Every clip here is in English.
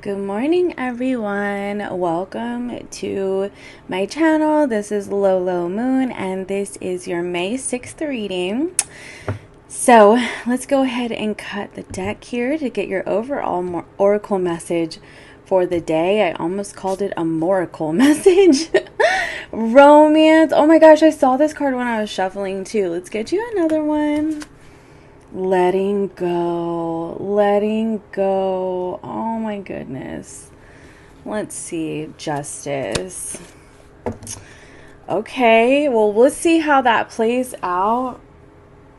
Good morning, everyone. Welcome to my channel. This is Lolo Moon, and this is your May 6th reading. So let's go ahead and cut the deck here to get your overall oracle message for the day. I almost called it a moracle message. Romance. Oh my gosh, I saw this card when I was shuffling too. Let's get you another one. Letting go. Letting go. Oh my goodness. Let's see. Justice. Okay, well, let's see how that plays out.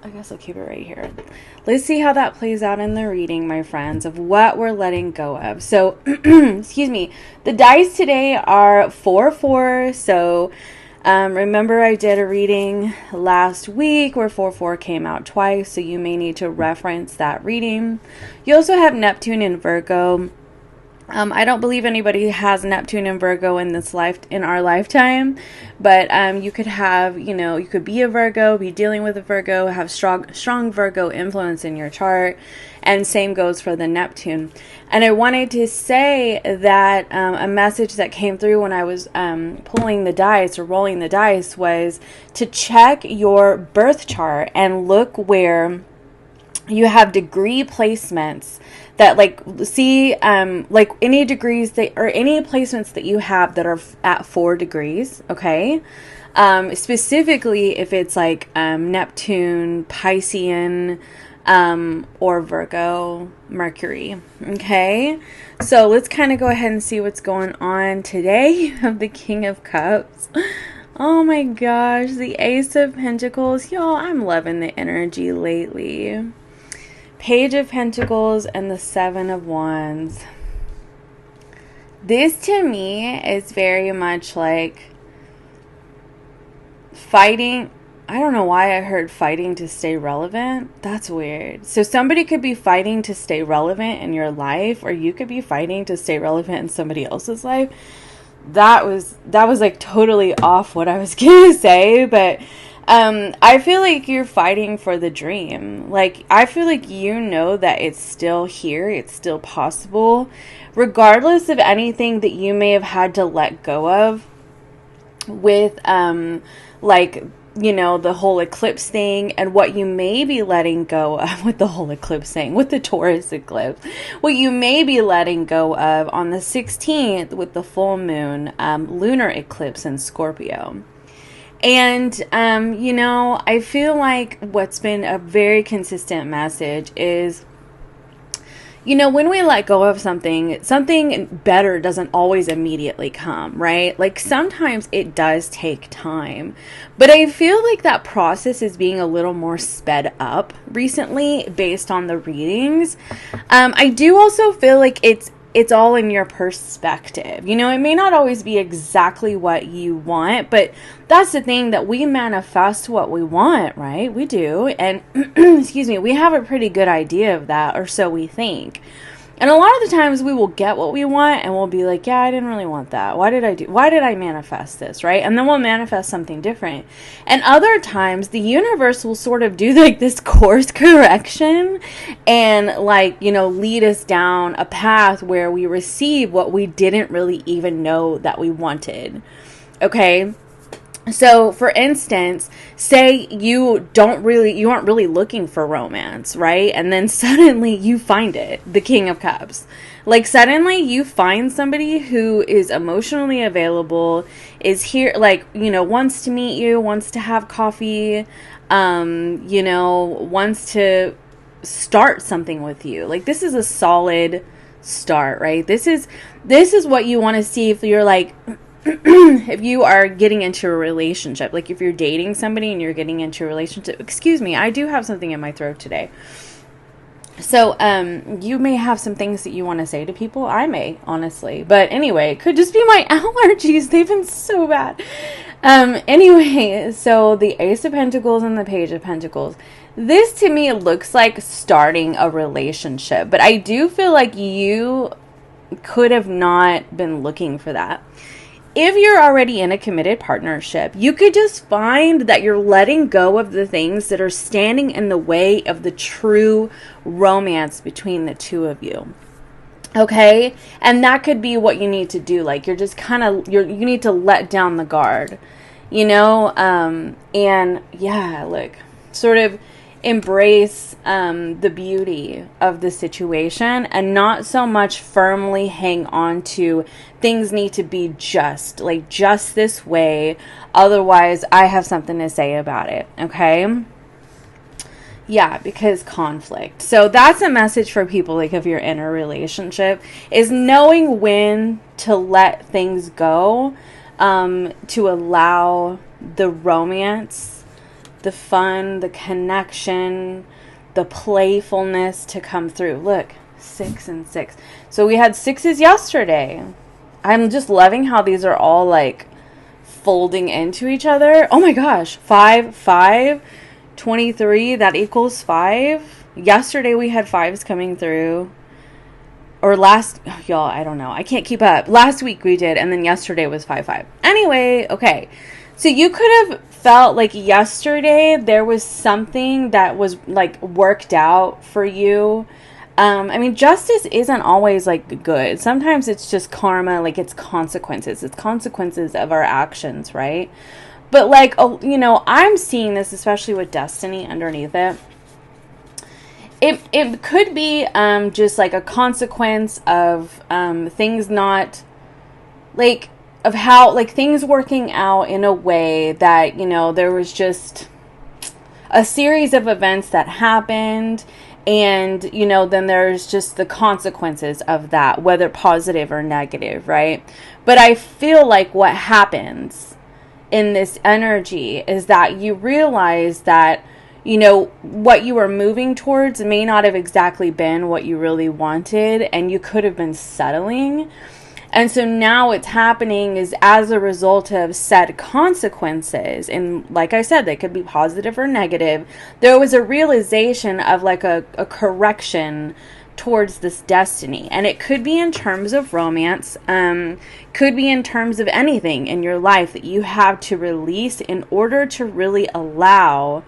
I guess I'll keep it right here. Let's see how that plays out in the reading, my friends, of what we're letting go of. So, excuse me. The dice today are 4-4. So, remember I did a reading last week where 4-4 came out twice. So you may need to reference that reading. You also have Neptune in Virgo. I don't believe anybody has Neptune and Virgo in our lifetime, but you could have, you could be a Virgo, be dealing with a Virgo, have strong Virgo influence in your chart, and same goes for the Neptune. And I wanted to say that a message that came through when I was pulling the dice or rolling the dice was to check your birth chart and look where you have degree placements that see any degrees or any placements that you have that are at 4 degrees. Okay. Specifically if it's Neptune, Piscean, or Virgo, Mercury. Okay. So let's kind of go ahead and see what's going on today. You have the King of Cups. Oh my gosh. The Ace of Pentacles. Y'all, I'm loving the energy lately. Page of Pentacles and the Seven of Wands. This to me is very much like fighting. I don't know why I heard fighting to stay relevant. That's weird. So somebody could be fighting to stay relevant in your life, or you could be fighting to stay relevant in somebody else's life. That was like totally off what I was gonna say, but I feel like you're fighting for the dream. I feel like that it's still here, it's still possible, regardless of anything that you may have had to let go of with, the whole eclipse thing, and what you may be letting go of with the whole eclipse thing, with the Taurus eclipse, what you may be letting go of on the 16th with the full moon, lunar eclipse in Scorpio. And, I feel like what's been a very consistent message is, when we let go of something better doesn't always immediately come, right? Sometimes it does take time, but I feel like that process is being a little more sped up recently based on the readings. I do also feel like it's all in your perspective. It may not always be exactly what you want, but that's the thing, that we manifest what we want, right? We do. And excuse me, we have a pretty good idea of that, or so we think. And a lot of the times we will get what we want and we'll be like, yeah, I didn't really want that. Why did I manifest this, right? And then we'll manifest something different. And other times the universe will sort of do this course correction and lead us down a path where we receive what we didn't really even know that we wanted. Okay? So, for instance, say you aren't really looking for romance, right? And then suddenly you find it, the King of Cups. Suddenly you find somebody who is emotionally available, is here, wants to meet you, wants to have coffee, wants to start something with you. This is a solid start, right? This is what you want to see if you're if you are getting into a relationship, if you're dating somebody and you're getting into a relationship. Excuse me, I do have something in my throat today. So, you may have some things that you want to say to people. I may, honestly. But anyway, it could just be my allergies. They've been so bad. Anyway, so the Ace of Pentacles and the Page of Pentacles. This to me looks like starting a relationship. But I do feel like you could have not been looking for that. If you're already in a committed partnership, you could just find that you're letting go of the things that are standing in the way of the true romance between the two of you. Okay? And that could be what you need to do. Like, you're just kind of, you need to let down the guard, you know? And yeah, look, sort of embrace the beauty of the situation and not so much firmly hang on to things need to be just, like, just this way. Otherwise, I have something to say about it. Okay? Yeah, because conflict. So that's a message for people, like, if you're in a relationship, is knowing when to let things go, to allow the romance, the fun, the connection, the playfulness to come through. Look, 6 and 6. So we had 6s yesterday. I'm just loving how these are all, like, folding into each other. Oh my gosh, 5, 5. 23, that equals 5. Yesterday we had 5s coming through. Or y'all, I don't know. I can't keep up. Last week we did, and then yesterday was 5, 5. Anyway, okay. So you could have felt like yesterday there was something that was, like, worked out for you. I mean, justice isn't always, like, good. Sometimes it's just karma, like, it's consequences. It's consequences of our actions, right? But, like, oh, you know, I'm seeing this, especially with destiny underneath it. It could be just, like, a consequence of things not, like, of how, like, things working out in a way that, you know, there was just a series of events that happened. And, you know, then there's just the consequences of that, whether positive or negative, right? But I feel like what happens in this energy is that you realize that, you know, what you were moving towards may not have exactly been what you really wanted, and you could have been settling. And so now what's happening is, as a result of said consequences, and like I said, they could be positive or negative, there was a realization of, like, a correction towards this destiny. And it could be in terms of romance, could be in terms of anything in your life that you have to release in order to really allow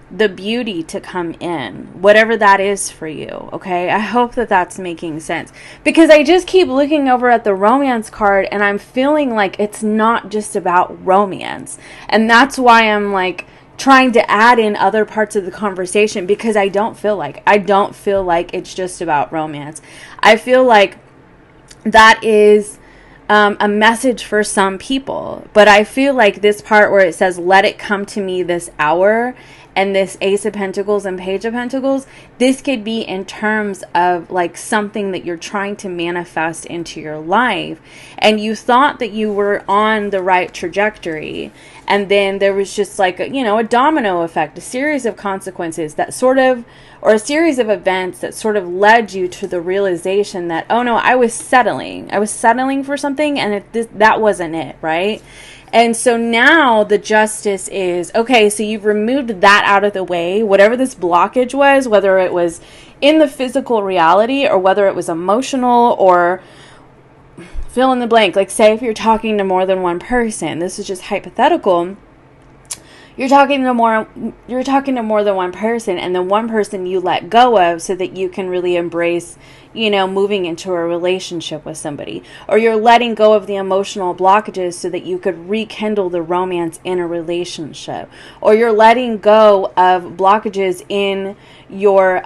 the beauty to come in, whatever that is for you. Okay, I hope that that's making sense, because I just keep looking over at the romance card and I'm feeling like it's not just about romance, and that's why I'm, like, trying to add in other parts of the conversation, because I don't feel like it's just about romance. I feel like that is a message for some people, but I feel like this part where it says, let it come to me this hour, and this Ace of Pentacles and Page of Pentacles, this could be in terms of, like, something that you're trying to manifest into your life, and you thought that you were on the right trajectory, and then there was just, like, a, you know, a domino effect, a series of consequences that sort of, or a series of events that sort of led you to the realization that, oh no, I was settling for something, and that wasn't it, right? And so now the justice is, okay, so you've removed that out of the way, whatever this blockage was, whether it was in the physical reality or whether it was emotional, or fill in the blank. Like, say if you're talking to more than one person, this is just hypothetical. You're talking to more than one person, and then one person you let go of so that you can really embrace, you know, moving into a relationship with somebody. Or you're letting go of the emotional blockages so that you could rekindle the romance in a relationship. Or you're letting go of blockages in your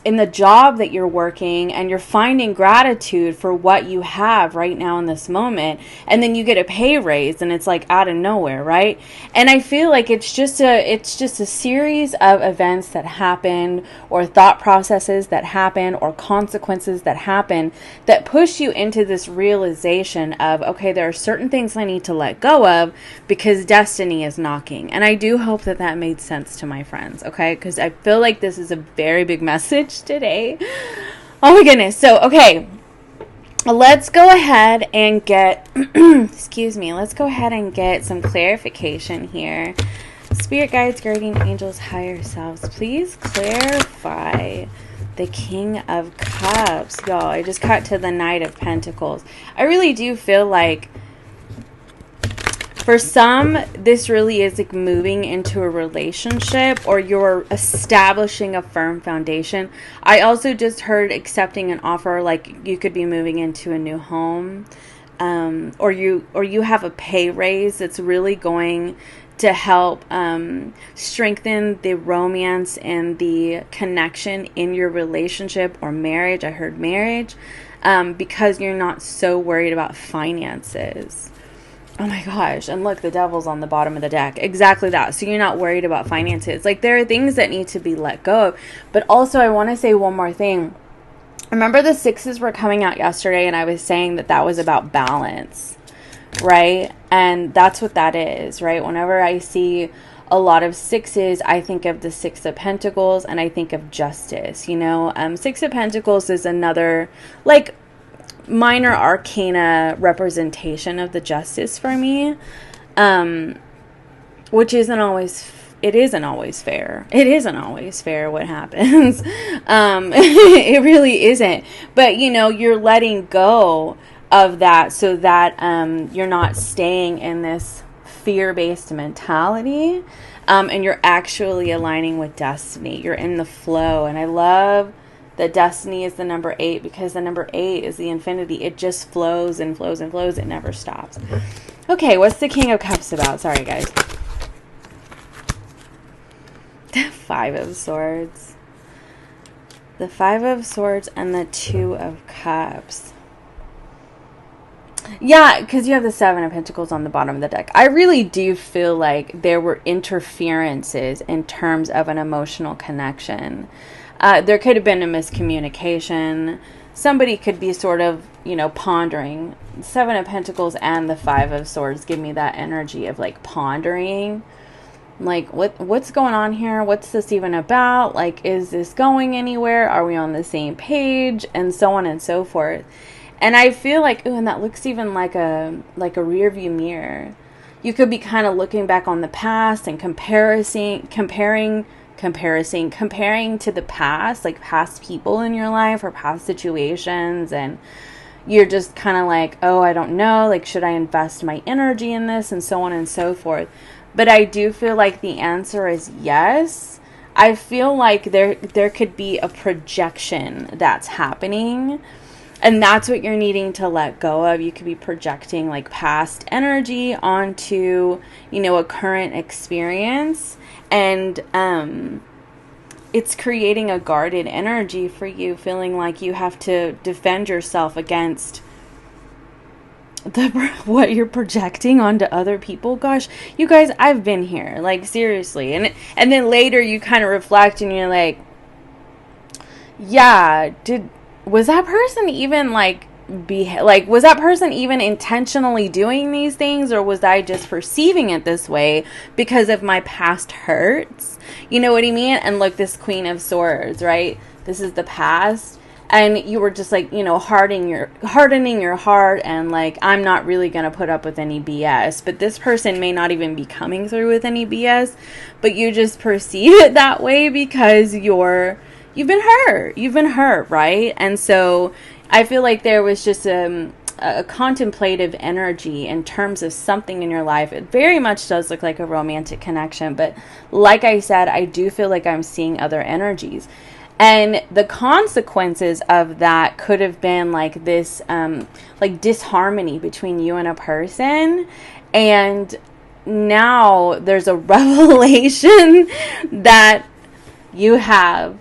in the job that you're working, and you're finding gratitude for what you have right now in this moment, and then you get a pay raise and it's like out of nowhere, right? And I feel like it's just a series of events that happen, or thought processes that happen, or consequences that happen that push you into this realization of, okay, there are certain things I need to let go of because destiny is knocking. And I do hope that that made sense to my friends, okay? Because I feel like this is a very big message today. Oh my goodness. So, okay, let's go ahead and get let's go ahead and get some clarification here. Spirit guides, guardian angels, higher selves, please clarify the King of Cups. Y'all, I just cut to the Knight of Pentacles. I really do feel like For some, this really is like moving into a relationship, or you're establishing a firm foundation. I also just heard accepting an offer, like you could be moving into a new home, or you have a pay raise that's really going to help strengthen the romance and the connection in your relationship or marriage. I heard marriage, because you're not so worried about finances. Oh my gosh. And look, the devil's on the bottom of the deck. Exactly that. So you're not worried about finances. Like, there are things that need to be let go of. But also, I want to say one more thing. Remember, the sixes were coming out yesterday, and I was saying that that was about balance, right? And that's what that is, right? Whenever I see a lot of sixes, I think of the Six of Pentacles, and I think of justice, you know? Six of Pentacles is another, like, minor arcana representation of the justice for me, which isn't always it isn't always fair. It isn't always fair what happens. It really isn't. But, you know, you're letting go of that so that you're not staying in this fear-based mentality, and you're actually aligning with destiny. You're in the flow. And I love that destiny is the number 8, because the number 8 is the infinity. It just flows and flows and flows. It never stops. Okay, what's the King of Cups about? Sorry, guys. The Five of Swords. The Five of Swords and the Two of Cups. Yeah, because you have the Seven of Pentacles on the bottom of the deck. I really do feel like there were interferences in terms of an emotional connection. There could have been a miscommunication. Somebody could be sort of, you know, pondering. Seven of Pentacles and the Five of Swords give me that energy of, like, pondering. Like, what's going on here? What's this even about? Like, is this going anywhere? Are we on the same page? And so on and so forth. And I feel like, ooh, and that looks even like a rear view mirror. You could be kind of looking back on the past and comparing to the past, like past people in your life or past situations, and you're just kind of like, oh, I don't know, like, should I invest my energy in this, and so on and so forth. But I do feel like the answer is yes. I feel like there could be a projection that's happening, and that's what you're needing to let go of. You could be projecting, like, past energy onto, you know, a current experience, and it's creating a guarded energy for you, feeling like you have to defend yourself against what you're projecting onto other people. Gosh, you guys, I've been here, like, seriously. And then later you kind of reflect and you're like, yeah, was that person even was that person even intentionally doing these things, or was I just perceiving it this way because of my past hurts? You know what I mean? And look, this Queen of Swords, right? This is the past. And you were just, like, you know, hardening your heart, and, like, I'm not really going to put up with any BS. But this person may not even be coming through with any BS, but you just perceive it that way because you've been hurt, right? And so I feel like there was just a contemplative energy in terms of something in your life. It very much does look like a romantic connection, but like I said, I do feel like I'm seeing other energies. And the consequences of that could have been like this, like, disharmony between you and a person. And now there's a revelation that you have.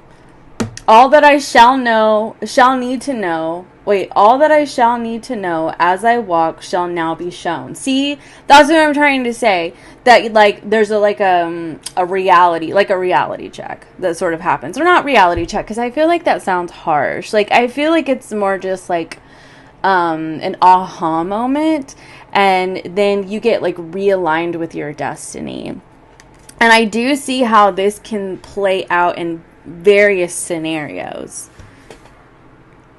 All that I shall need to know as I walk shall now be shown. See, that's what I'm trying to say. That, like, there's a reality check that sort of happens. Or not reality check, because I feel like that sounds harsh. Like, I feel like it's more just like an aha moment, and then you get, like, realigned with your destiny. And I do see how this can play out in various scenarios.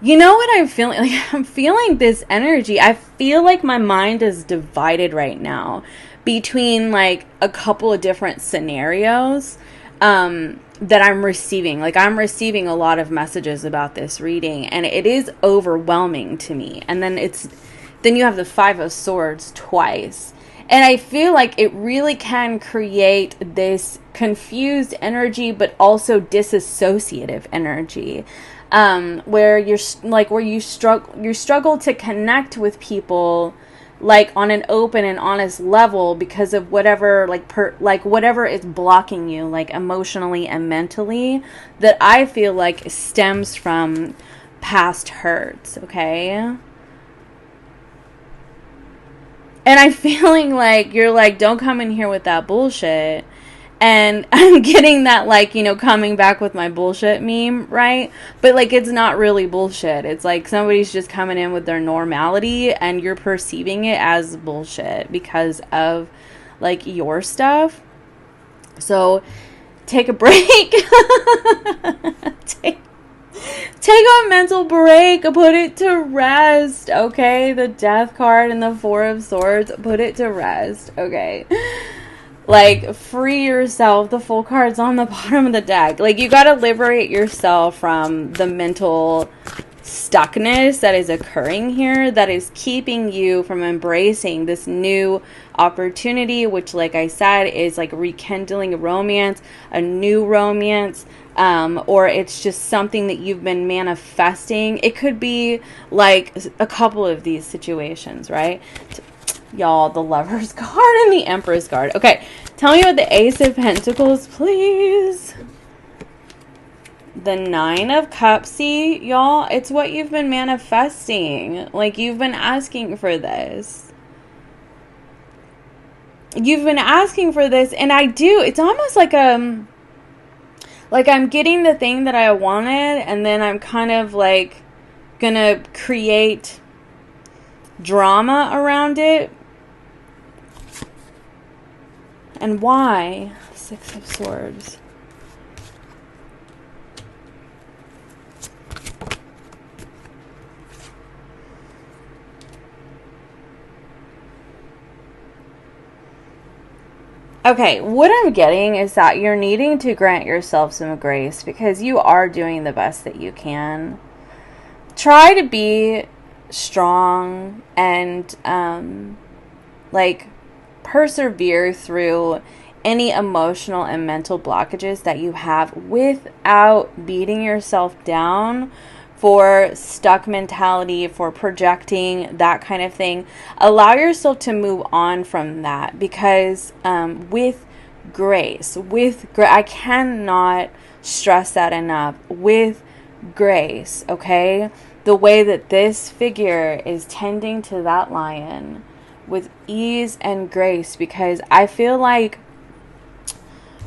You know what I'm feeling? Like, I'm feeling this energy. I feel like my mind is divided right now between, like, a couple of different scenarios that I'm receiving. Like, I'm receiving a lot of messages about this reading, and it is overwhelming to me. And then you have the Five of Swords twice. And I feel like it really can create this confused energy, but also disassociative energy, where you struggle to connect with people like on an open and honest level because of whatever whatever is blocking you, like emotionally and mentally, that I feel like stems from past hurts. Okay. And I'm feeling like you're like, don't come in here with that bullshit. And I'm getting that, like, you know, coming back with my bullshit meme, right? But, like, it's not really bullshit. It's like somebody's just coming in with their normality and you're perceiving it as bullshit because of, like, your stuff. So, take a break. Take a mental break, put it to rest, okay? The Death card and the Four of Swords, put it to rest, okay? Like, free yourself. The Full card's on the bottom of the deck. Like, you gotta liberate yourself from the mental stuckness that is occurring here, that is keeping you from embracing this new opportunity, which, like I said, is like rekindling a romance, a new romance, or it's just something that you've been manifesting. It could be like a couple of these situations, right? Y'all, the Lover's card and the Empress card. Okay, tell me about the Ace of Pentacles, please. The Nine of Cups. See, y'all, it's what you've been manifesting. Like, you've been asking for this. You've been asking for this, and I do. It's almost like I'm getting the thing that I wanted, and then I'm kind of like gonna create drama around it. And why? Six of Swords. Okay, what I'm getting is that you're needing to grant yourself some grace because you are doing the best that you can. Try to be strong and, persevere through any emotional and mental blockages that you have without beating yourself down for stuck mentality, for projecting, that kind of thing. Allow yourself to move on from that because with grace, I cannot stress that enough, with grace, okay? The way that this figure is tending to that lion with ease and grace, because I feel like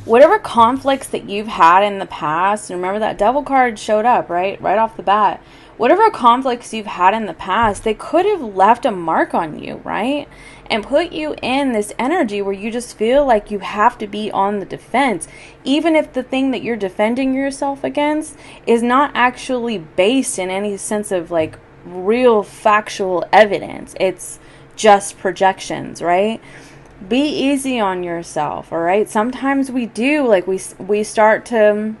whatever conflicts that you've had in the past, and remember that Devil card showed up, right off the bat. Whatever conflicts you've had in the past, they could have left a mark on you, right? And put you in this energy where you just feel like you have to be on the defense, even if the thing that you're defending yourself against is not actually based in any sense of like real factual evidence. It's just projections, right? Be easy on yourself, all right? Sometimes we do, like we start to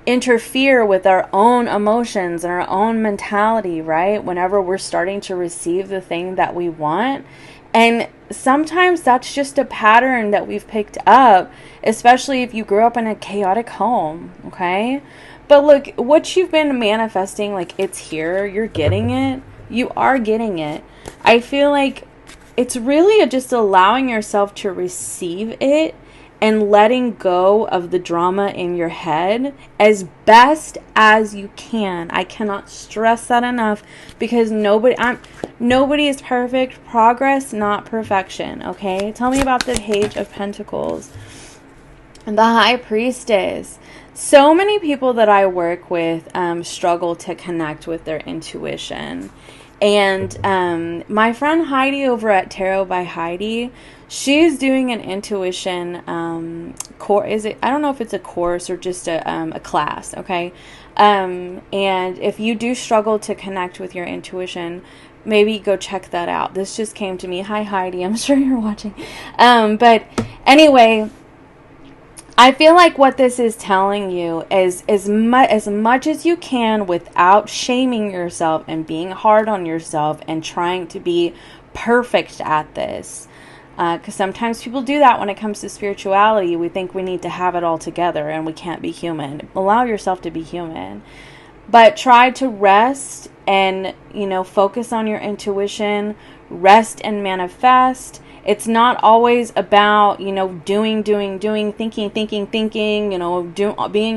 interfere with our own emotions and our own mentality, right? Whenever we're starting to receive the thing that we want. And sometimes that's just a pattern that we've picked up, especially if you grew up in a chaotic home, okay? But look, what you've been manifesting, like, it's here. You're getting it. You are getting it. I feel like it's really just allowing yourself to receive it and letting go of the drama in your head as best as you can. I cannot stress that enough because nobody is perfect. Progress, not perfection, okay? Tell me about the Page of Pentacles and the High Priestess. So many people that I work with struggle to connect with their intuition. And my friend Heidi over at Tarot by Heidi, she's doing an intuition course. I don't know if it's a course or just a class, okay? And if you do struggle to connect with your intuition, maybe go check that out. This just came to me. Hi, Heidi. I'm sure you're watching. But anyway, I feel like what this is telling you is as much as you can without shaming yourself and being hard on yourself and trying to be perfect at this. Because sometimes people do that when it comes to spirituality. We think we need to have it all together and we can't be human. Allow yourself to be human. But try to rest and, focus on your intuition, rest and manifest. It's not always about, doing, thinking, being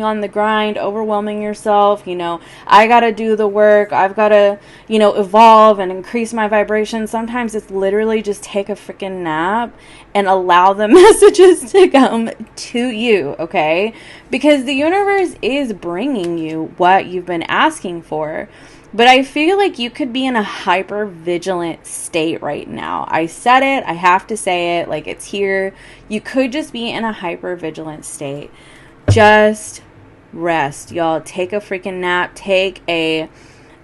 on the grind, overwhelming yourself. I got to do the work. I've got to, evolve and increase my vibration. Sometimes it's literally just take a freaking nap and allow the messages to come to you, okay? Because the universe is bringing you what you've been asking for. But I feel like you could be in a hyper vigilant state right now. I said it. I have to say it. Like, it's here. You could just be in a hyper vigilant state. Just rest, y'all. Take a freaking nap. Take a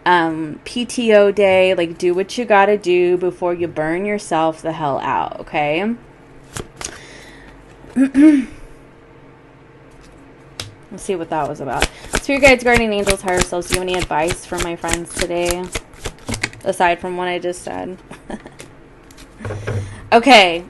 PTO day. Like, do what you gotta do before you burn yourself the hell out, okay? Let's see what that was about. Spirit guides, guardian angels, higher selves, do you have any advice for my friends today? Aside from what I just said. Okay.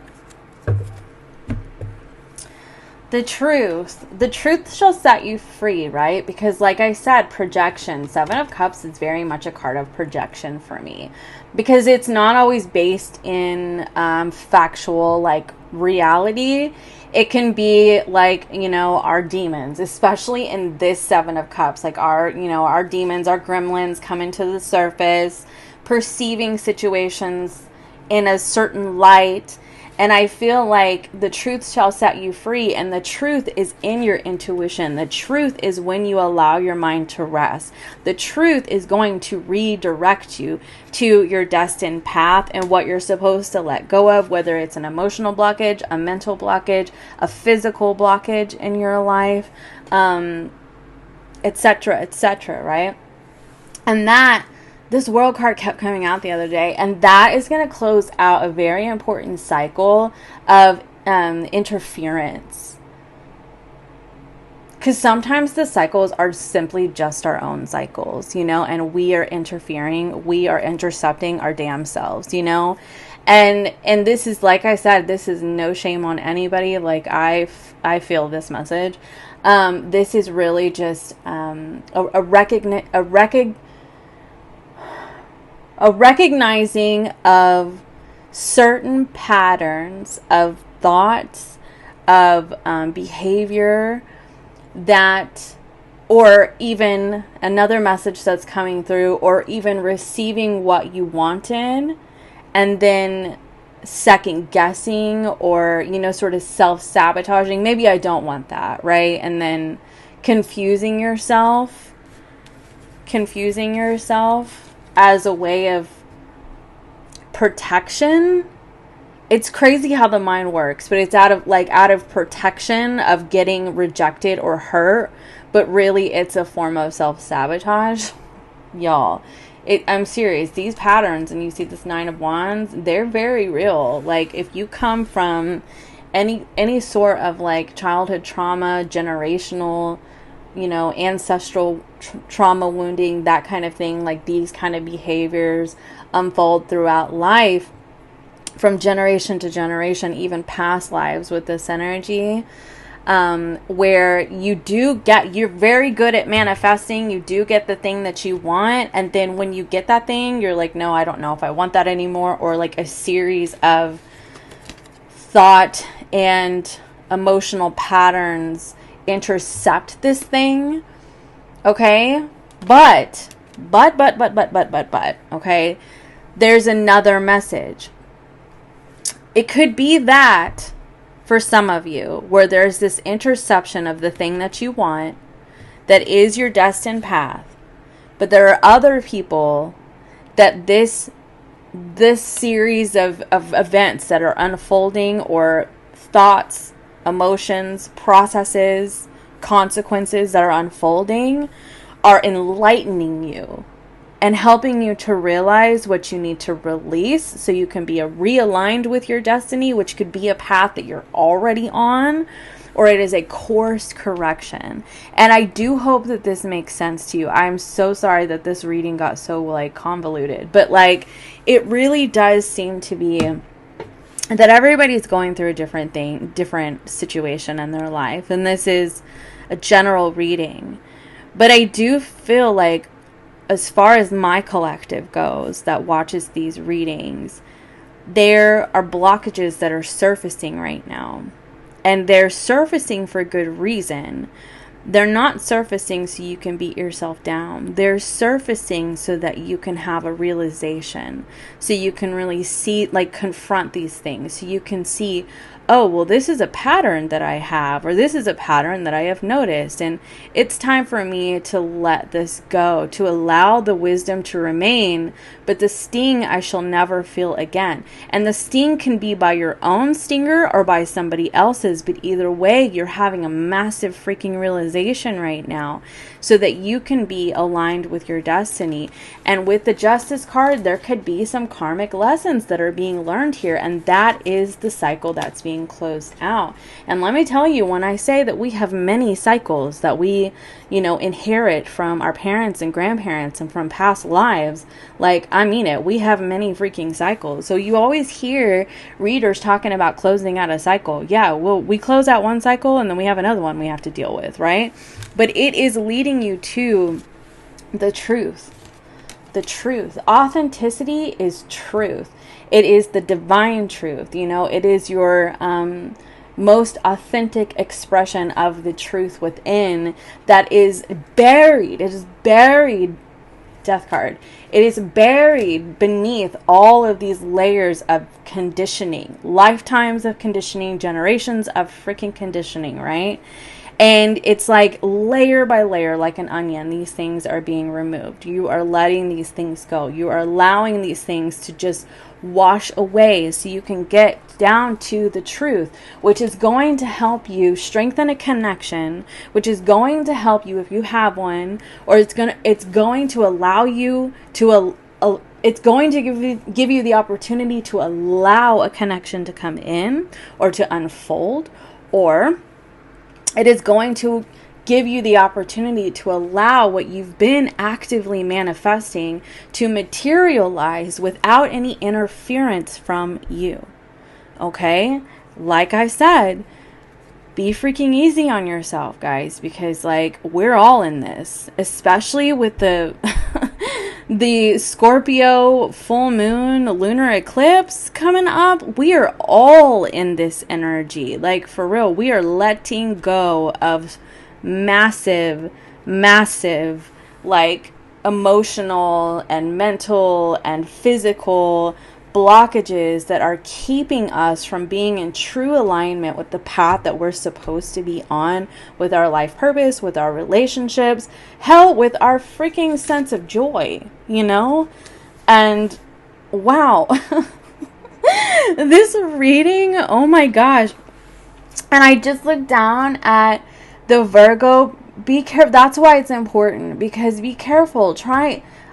The truth shall set you free, right? Because like I said, projection, 7 of Cups is very much a card of projection for me. Because it's not always based in factual, like, reality. It can be like, our demons, especially in this 7 of Cups, like our demons, our gremlins coming to the surface, perceiving situations in a certain light. And I feel like the truth shall set you free. And the truth is in your intuition. The truth is when you allow your mind to rest. The truth is going to redirect you to your destined path and what you're supposed to let go of, whether it's an emotional blockage, a mental blockage, a physical blockage in your life, etc., right? And this world card kept coming out the other day, and that is going to close out a very important cycle of interference. Because sometimes the cycles are simply just our own cycles, and we are interfering, we are intercepting our damn selves, And this is, like I said, this is no shame on anybody. Like, I feel this message. This is really just a recognizing of certain patterns of thoughts, of behavior that, or even another message that's coming through, or even receiving what you wanted and then second guessing or, sort of self-sabotaging. Maybe I don't want that, right? And then confusing yourself as a way of protection. It's crazy how the mind works, but it's out of protection of getting rejected or hurt, but really it's a form of self-sabotage. Y'all, I'm serious. These patterns, and you see this 9 of Wands, they're very real. Like, if you come from any sort of like childhood trauma, generational, ancestral trauma wounding, that kind of thing, like these kind of behaviors unfold throughout life from generation to generation, even past lives with this energy, where you're very good at manifesting, you do get the thing that you want, and then when you get that thing, you're like, no, I don't know if I want that anymore, or like a series of thought and emotional patterns intercept this thing, okay? But, okay, there's another message. It could be that for some of you, where there's this interception of the thing that you want, that is your destined path, but there are other people that this series of events that are unfolding, or thoughts, emotions, processes, consequences that are unfolding, are enlightening you and helping you to realize what you need to release so you can be realigned with your destiny, which could be a path that you're already on, or it is a course correction. And I do hope that this makes sense to you. I'm so sorry that this reading got so like convoluted, but like it really does seem to be that everybody's going through a different thing, different situation in their life. And this is a general reading. But I do feel like, as far as my collective goes that watches these readings, there are blockages that are surfacing right now. And they're surfacing for good reason. They're not surfacing so you can beat yourself down. They're surfacing so that you can have a realization. So you can really see, like, confront these things. So you can see, oh, well, this is a pattern that I have, or this is a pattern that I have noticed. And it's time for me to let this go, to allow the wisdom to remain, but the sting I shall never feel again. And the sting can be by your own stinger or by somebody else's, but either way, you're having a massive freaking realization right now so that you can be aligned with your destiny. And with the Justice card, there could be some karmic lessons that are being learned here, and that is the cycle that's being closed out. And let me tell you, when I say that we have many cycles that we, inherit from our parents and grandparents and from past lives, like, I mean it, we have many freaking cycles. So you always hear readers talking about closing out a cycle. Yeah, well, we close out one cycle and then we have another one we have to deal with, right? But it is leading you to the truth. The truth. Authenticity is truth. It is the divine truth. It is your most authentic expression of the truth within that is buried. It is buried. Death card. It is buried beneath all of these layers of conditioning, lifetimes of conditioning, generations of freaking conditioning, right? And it's like layer by layer, like an onion, these things are being removed. You are letting these things go. You are allowing these things to just wash away so you can get down to the truth, which is going to help you strengthen a connection, which is going to help you if you have one, or it's going to allow you to it's going to give you the opportunity to allow a connection to come in or to unfold, or it is going to give you the opportunity to allow what you've been actively manifesting to materialize without any interference from you. Okay? Like I said, be freaking easy on yourself, guys, because we're all in this, especially with the the Scorpio full moon lunar eclipse coming up. We are all in this energy. For real, we are letting go of massive emotional and mental and physical blockages that are keeping us from being in true alignment with the path that we're supposed to be on, with our life purpose, with our relationships, hell, with our freaking sense of joy, And wow, this reading, oh my gosh. And I just looked down at the Virgo. Be careful. That's why it's important, because be careful.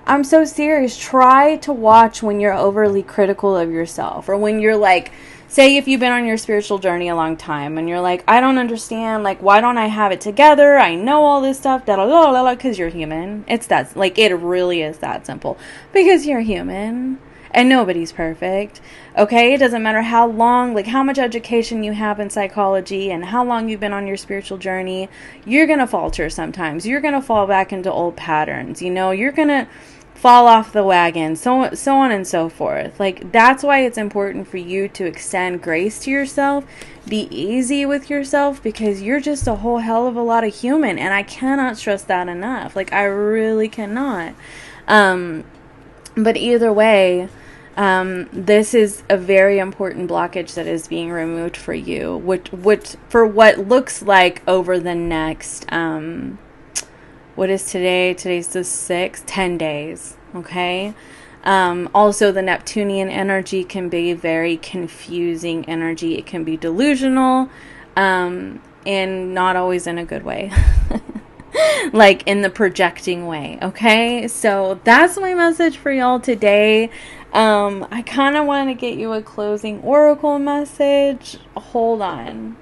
I'm so serious. Try to watch when you're overly critical of yourself, or when you're say if you've been on your spiritual journey a long time and you're I don't understand, why don't I have it together? I know all this stuff, because you're human. It's that, it really is that simple, because you're human. And nobody's perfect, okay? It doesn't matter how long, how much education you have in psychology and how long you've been on your spiritual journey. You're going to falter sometimes. You're going to fall back into old patterns. You're going to fall off the wagon, so on and so forth. That's why it's important for you to extend grace to yourself. Be easy with yourself, because you're just a whole hell of a lot of human. And I cannot stress that enough. I really cannot. But either way, this is a very important blockage that is being removed for you, which for what looks like over the next, what is today? Today's the 6th, 10 days, okay? Also, the Neptunian energy can be very confusing energy. It can be delusional, and not always in a good way. In the projecting way, okay? So that's my message for y'all today. I kind of want to get you a closing oracle message. Hold on.